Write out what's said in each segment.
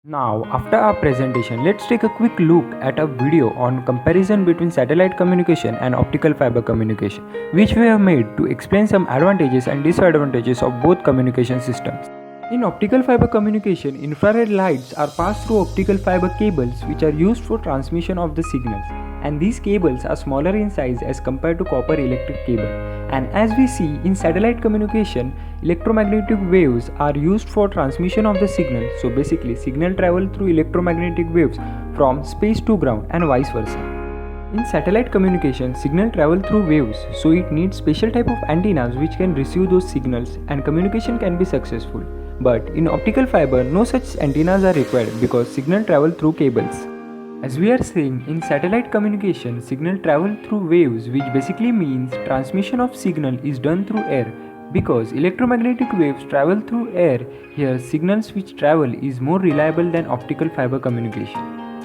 Now, after our presentation, let's take a quick look at a video on comparison between satellite communication and optical fiber communication, which we have made to explain some advantages and disadvantages of both communication systems. In optical fiber communication, infrared lights are passed through optical fiber cables which are used for transmission of the signals, and these cables are smaller in size as compared to copper electric cable. And as we see in satellite communication, electromagnetic waves are used for transmission of the signal. So basically, signal travel through electromagnetic waves from space to ground and vice versa. In satellite communication, signal travel through waves, so it needs special type of antennas which can receive those signals and communication can be successful. But in optical fiber, no such antennas are required because signal travel through cables. As we are saying, in satellite communication, signal travel through waves, which basically means transmission of signal is done through air. Because electromagnetic waves travel through air, here signals which travel is more reliable than optical fiber communication.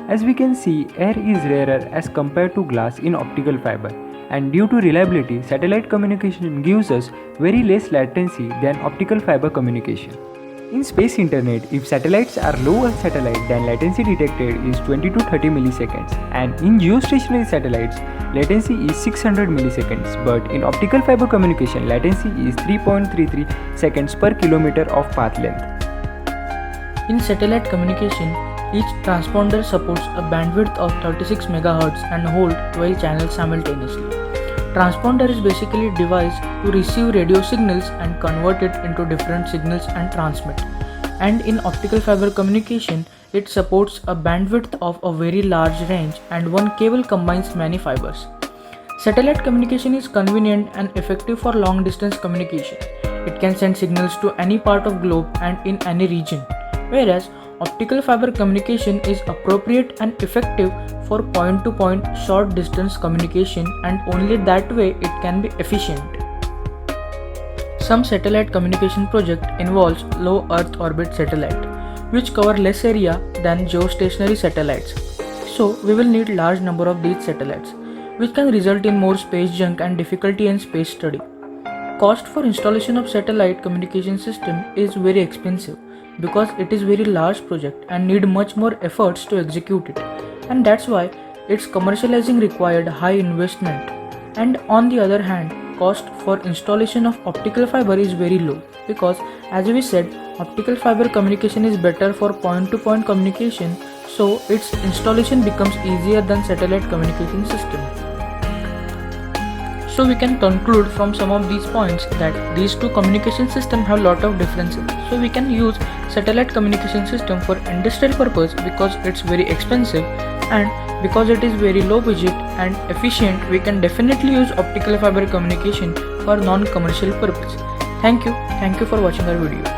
As we can see, air is rarer as compared to glass in optical fiber. And due to reliability, satellite communication gives us very less latency than optical fiber communication. In space internet, if satellites are low Earth satellite, then latency detected is 20 to 30 milliseconds, and in geostationary satellites, latency is 600 milliseconds, but in optical fiber communication, latency is 3.33 seconds per kilometer of path length. In satellite communication, each transponder supports a bandwidth of 36 MHz and hold 12 channels simultaneously. Transponder is basically a device to receive radio signals and convert it into different signals and transmit. And in optical fiber communication, it supports a bandwidth of a very large range and one cable combines many fibers. Satellite communication is convenient and effective for long distance communication. It can send signals to any part of globe and in any region, whereas optical fiber communication is appropriate and effective for point-to-point short distance communication, and only that way it can be efficient. Some satellite communication project involves low Earth orbit satellite, which cover less area than geostationary satellites. So we will need large number of these satellites, which can result in more space junk and difficulty in space study. Cost for installation of satellite communication system is very expensive because it is very large project and need much more efforts to execute it, and that's why its commercializing required high investment. And on the other hand, cost for installation of optical fiber is very low because, as we said, optical fiber communication is better for point-to-point communication, so its installation becomes easier than satellite communication system. So we can conclude from some of these points that these two communication systems have lot of differences. So we can use satellite communication system for industrial purpose because it's very expensive, and because it is very low budget and efficient, we can definitely use optical fiber communication for non-commercial purpose. Thank you for watching our video.